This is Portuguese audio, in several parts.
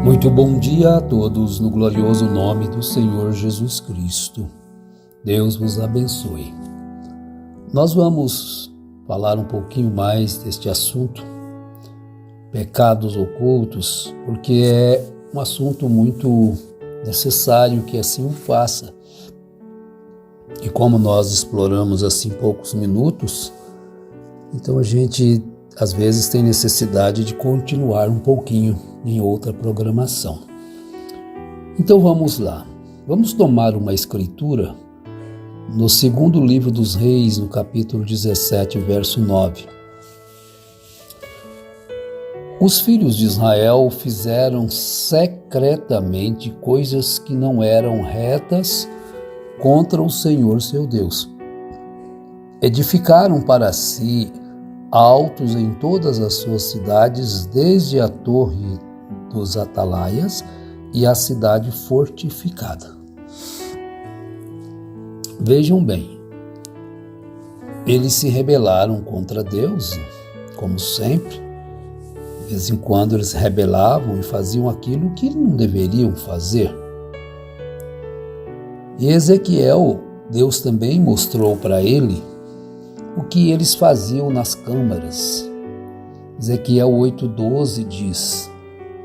Muito bom dia a todos no glorioso nome do Senhor Jesus Cristo. Deus vos abençoe. Nós vamos falar um pouquinho mais deste assunto, pecados ocultos, porque é um assunto muito necessário que assim o faça. E como nós exploramos assim poucos minutos, então a gente às vezes tem necessidade de continuar um pouquinho em outra programação. Então vamos lá. Vamos tomar uma escritura no segundo livro dos Reis, no capítulo 17, verso 9. Os filhos de Israel fizeram secretamente coisas que não eram retas contra o Senhor seu Deus. Edificaram para si altos em todas as suas cidades, desde a torre dos atalaias e a cidade fortificada. Vejam bem, eles se rebelaram contra Deus, como sempre. De vez em quando eles rebelavam e faziam aquilo que não deveriam fazer. E Ezequiel, Deus também mostrou para ele o que eles faziam nas câmaras. Ezequiel 8,12 diz: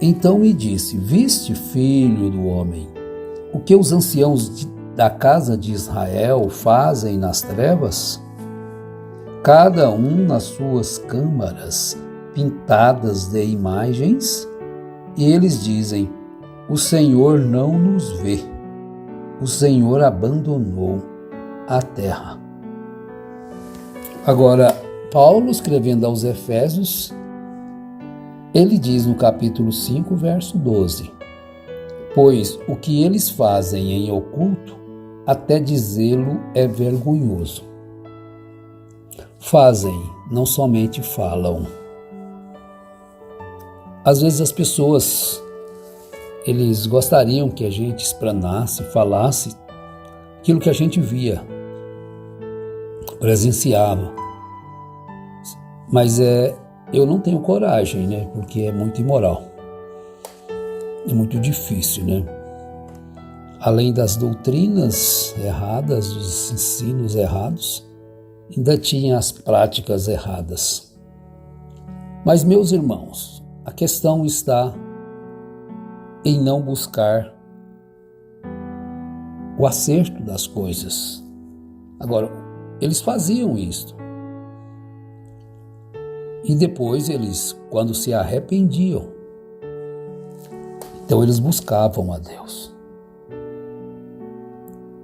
Então me disse, viste, filho do homem, o que os anciãos da casa de Israel fazem nas trevas? Cada um nas suas câmaras, pintadas de imagens, e eles dizem, o Senhor não nos vê, o Senhor abandonou a terra. Agora, Paulo, escrevendo aos Efésios, ele diz no capítulo 5, verso 12, pois o que eles fazem em oculto, até dizê-lo é vergonhoso. Fazem, não somente falam. Às vezes as pessoas, eles gostariam que a gente explanasse, falasse aquilo que a gente via, presenciava. Mas eu não tenho coragem, né? Porque é muito imoral. É muito difícil, né? Além das doutrinas erradas, dos ensinos errados, ainda tinha as práticas erradas. Mas, meus irmãos, a questão está em não buscar o acerto das coisas. Agora, eles faziam isto. E depois eles, quando se arrependiam, então eles buscavam a Deus.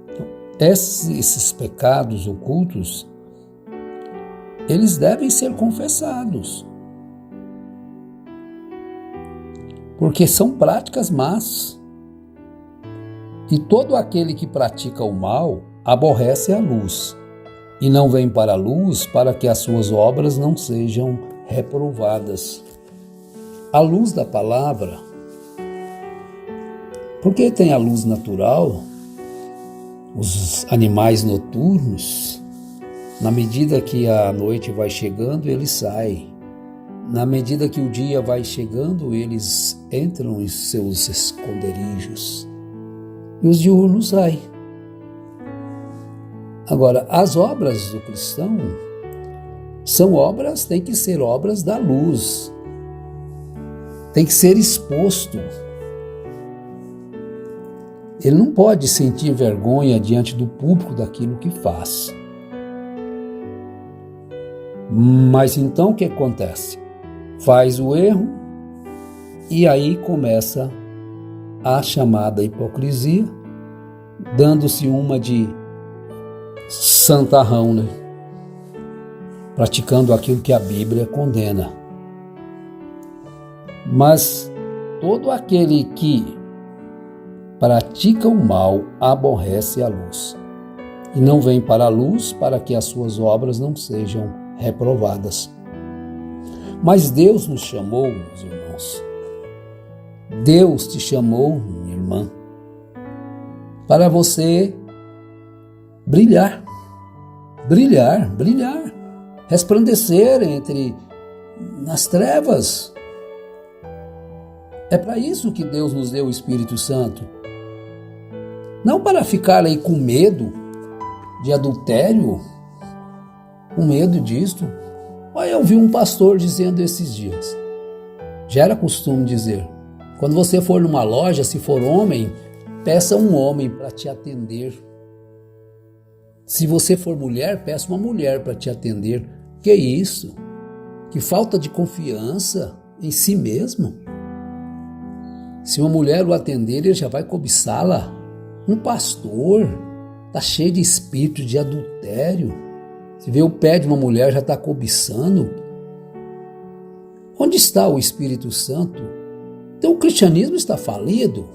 Então, esses pecados ocultos, eles devem ser confessados. Porque são práticas más. E todo aquele que pratica o mal aborrece a luz. E não vem para a luz para que as suas obras não sejam reprovadas. A luz da palavra, porque tem a luz natural, os animais noturnos, na medida que a noite vai chegando, eles saem. Na medida que o dia vai chegando, eles entram em seus esconderijos. E os diurnos saem. Agora, as obras do cristão têm que ser obras da luz. Tem que ser exposto. Ele não pode sentir vergonha diante do público daquilo que faz. Mas então o que acontece? Faz o erro e aí começa a chamada hipocrisia, dando-se uma de santarrão, né? Praticando aquilo que a Bíblia condena. Mas todo aquele que pratica o mal aborrece a luz e não vem para a luz para que as suas obras não sejam reprovadas. Mas Deus nos chamou, meus irmãos. Deus te chamou, minha irmã, para você brilhar, resplandecer nas trevas. É para isso que Deus nos deu o Espírito Santo. Não para ficar aí com medo de adultério, com medo disto. Olha, eu vi um pastor dizendo esses dias, já era costume dizer, quando você for numa loja, se for homem, peça um homem para te atender. Se você for mulher, peça uma mulher para te atender. Que isso? Que falta de confiança em si mesmo. Se uma mulher o atender, ele já vai cobiçá-la. Um pastor está cheio de espírito de adultério. Se vê o pé de uma mulher, já está cobiçando. Onde está o Espírito Santo? Então o cristianismo está falido.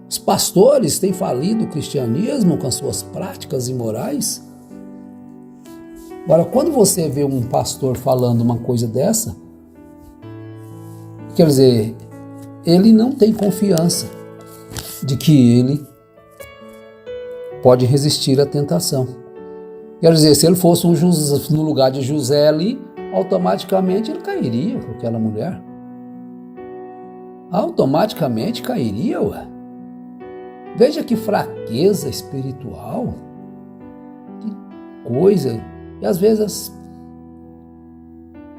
Os pastores têm falido o cristianismo com as suas práticas imorais. Agora, quando você vê um pastor falando uma coisa dessa, quer dizer, ele não tem confiança de que ele pode resistir à tentação. Quer dizer, se ele fosse no lugar de José ali, automaticamente ele cairia com aquela mulher. Automaticamente cairia, ué. Veja que fraqueza espiritual. Que coisa. E às vezes,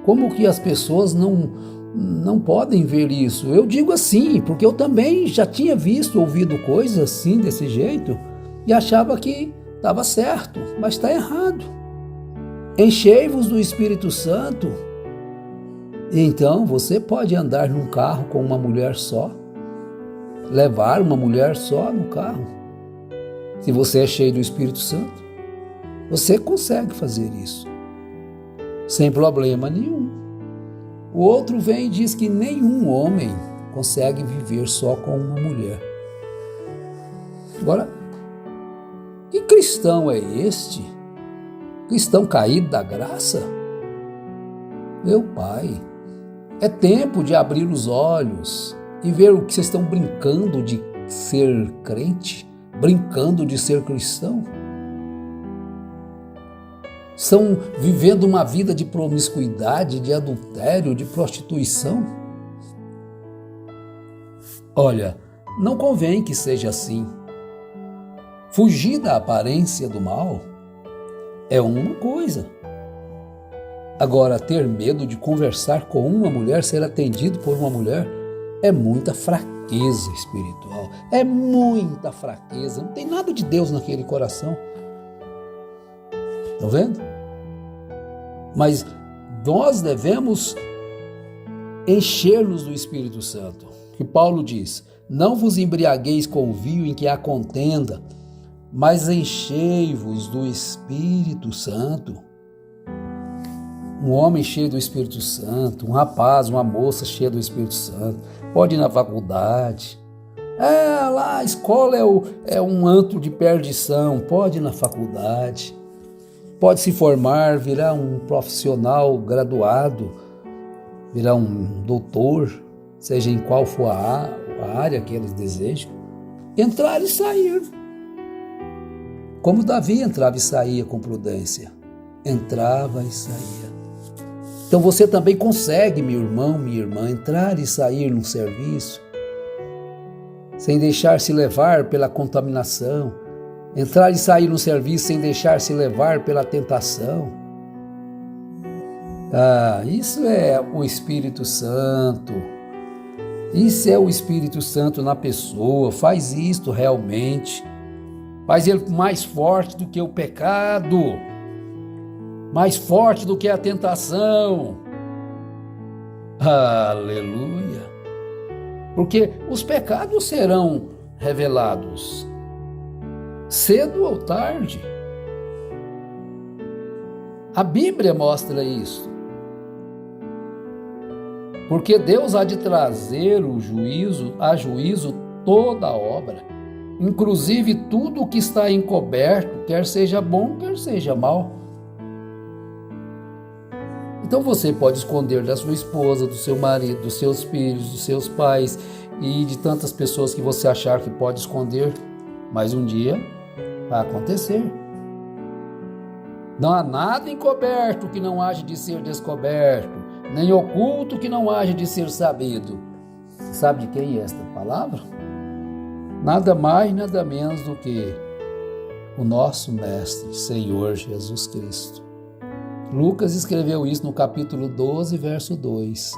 como que as pessoas não podem ver isso? Eu digo assim, porque eu também já tinha visto, ouvido coisas assim, desse jeito, e achava que estava certo, mas está errado. Enchei-vos do Espírito Santo. Então você pode andar num carro com uma mulher só, levar uma mulher só no carro. Se você é cheio do Espírito Santo, você consegue fazer isso, sem problema nenhum. O outro vem e diz que nenhum homem consegue viver só com uma mulher. Agora, que cristão é este? Cristão caído da graça? Meu Pai, é tempo de abrir os olhos e ver o que vocês estão brincando de ser crente, brincando de ser cristão. Estão vivendo uma vida de promiscuidade, de adultério, de prostituição. Olha, não convém que seja assim. Fugir da aparência do mal é uma coisa. Agora, ter medo de conversar com uma mulher, ser atendido por uma mulher, é muita fraqueza espiritual. É muita fraqueza. Não tem nada de Deus naquele coração. Estão vendo? Mas nós devemos encher-nos do Espírito Santo. Que Paulo diz, não vos embriagueis com o vinho em que há contenda, mas enchei-vos do Espírito Santo. Um homem cheio do Espírito Santo, um rapaz, uma moça cheia do Espírito Santo, pode ir na faculdade. Lá a escola é um antro de perdição, pode ir na faculdade. Pode se formar, virar um profissional graduado, virar um doutor, seja em qual for a área que eles desejam. Entrar e sair. Como Davi entrava e saía com prudência. Entrava e saía. Então você também consegue, meu irmão, minha irmã, entrar e sair num serviço, sem deixar se levar pela contaminação. Entrar e sair no serviço sem deixar-se levar pela tentação. Isso é o Espírito Santo. Isso é o Espírito Santo na pessoa. Faz isto realmente. Faz ele mais forte do que o pecado. Mais forte do que a tentação. Aleluia. Porque os pecados serão revelados cedo ou tarde. A Bíblia mostra isso. Porque Deus há de trazer a juízo toda a obra, inclusive tudo o que está encoberto, quer seja bom, quer seja mal. Então você pode esconder da sua esposa, do seu marido, dos seus filhos, dos seus pais e de tantas pessoas que você achar que pode esconder, mas um dia vai acontecer. Não há nada encoberto que não haja de ser descoberto, nem oculto que não haja de ser sabido. Sabe de quem é esta palavra? Nada mais, nada menos do que o nosso Mestre, Senhor Jesus Cristo. Lucas escreveu isso no capítulo 12, verso 2.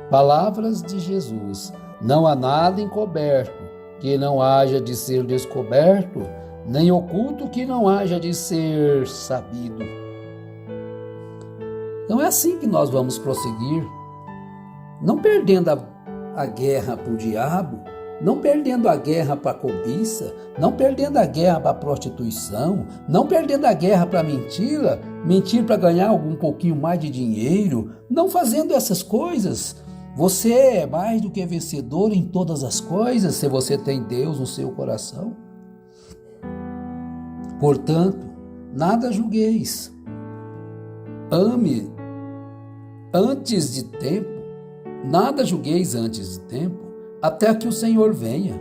Palavras de Jesus: não há nada encoberto que não haja de ser descoberto, nem oculto que não haja de ser sabido. Então é assim que nós vamos prosseguir, não perdendo a guerra para o diabo, não perdendo a guerra para a cobiça, não perdendo a guerra para a prostituição, não perdendo a guerra para a mentira, mentir para ganhar um pouquinho mais de dinheiro, não fazendo essas coisas. Você é mais do que vencedor em todas as coisas se você tem Deus no seu coração. Portanto, nada julgueis. Ame antes de tempo, nada julgueis antes de tempo, até que o Senhor venha,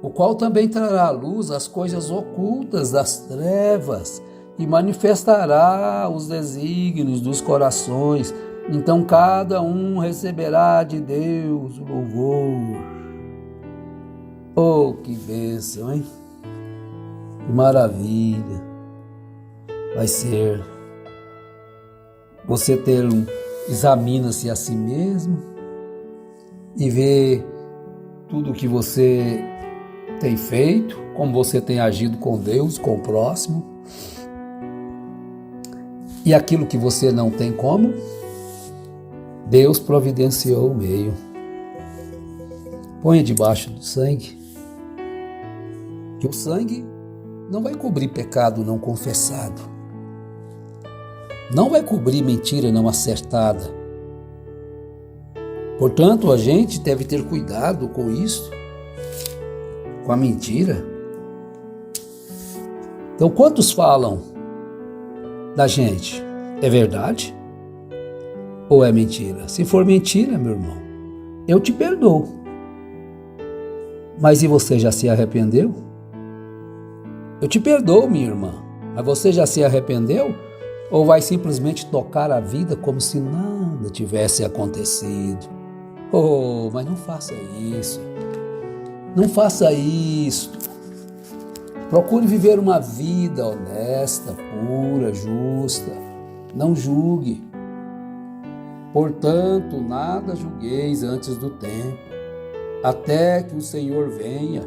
o qual também trará à luz as coisas ocultas das trevas e manifestará os desígnios dos corações. Então cada um receberá de Deus o louvor. Oh, que bênção, hein? Que maravilha vai ser você ter examina-se a si mesmo e ver tudo que você tem feito, como você tem agido com Deus, com o próximo, e aquilo que você não tem como, Deus providenciou o meio. Ponha debaixo do sangue, que o sangue não vai cobrir pecado não confessado, não vai cobrir mentira não acertada. Portanto, a gente deve ter cuidado com isso, com a mentira. Então, quantos falam da gente? É verdade? Ou é mentira? Se for mentira, meu irmão, eu te perdoo. Mas e você já se arrependeu? Eu te perdoo, minha irmã, mas você já se arrependeu? Ou vai simplesmente tocar a vida como se nada tivesse acontecido? Oh, mas não faça isso. Não faça isso. Procure viver uma vida honesta, pura, justa. Não julgue. Portanto, nada julgueis antes do tempo, até que o Senhor venha,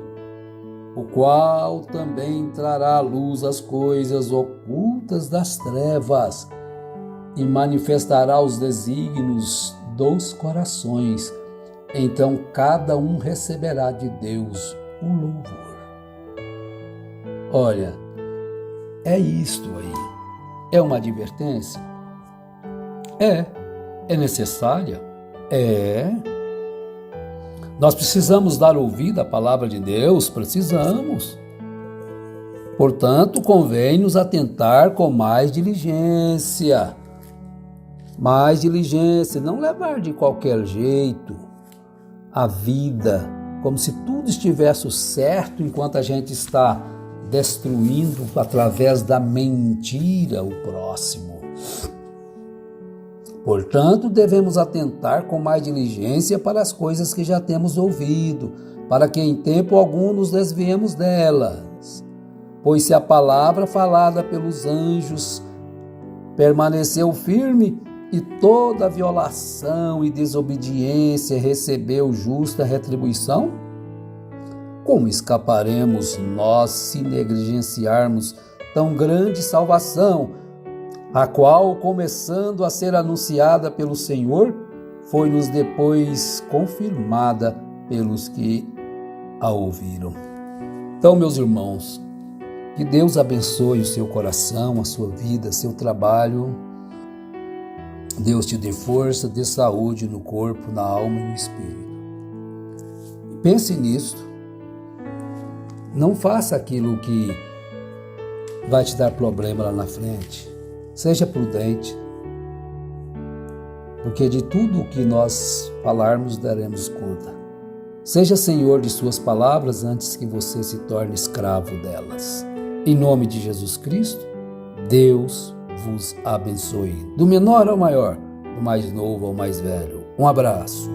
o qual também trará à luz as coisas ocultas das trevas e manifestará os desígnios dos corações. Então cada um receberá de Deus o louvor. Olha, é isto aí. É uma advertência? É necessária? Nós precisamos dar ouvido à palavra de Deus? Precisamos. Portanto, convém nos atentar com mais diligência. Mais diligência, não levar de qualquer jeito a vida, como se tudo estivesse certo enquanto a gente está destruindo através da mentira o próximo. Portanto, devemos atentar com mais diligência para as coisas que já temos ouvido, para que em tempo algum nos desviemos delas. Pois se a palavra falada pelos anjos permaneceu firme, e toda violação e desobediência recebeu justa retribuição, como escaparemos nós se negligenciarmos tão grande salvação, a qual, começando a ser anunciada pelo Senhor, foi-nos depois confirmada pelos que a ouviram? Então, meus irmãos, que Deus abençoe o seu coração, a sua vida, seu trabalho. Deus te dê força, dê saúde no corpo, na alma e no espírito. Pense nisto. Não faça aquilo que vai te dar problema lá na frente. Seja prudente, porque de tudo o que nós falarmos daremos conta. Seja senhor de suas palavras antes que você se torne escravo delas. Em nome de Jesus Cristo, Deus vos abençoe. Do menor ao maior, do mais novo ao mais velho. Um abraço.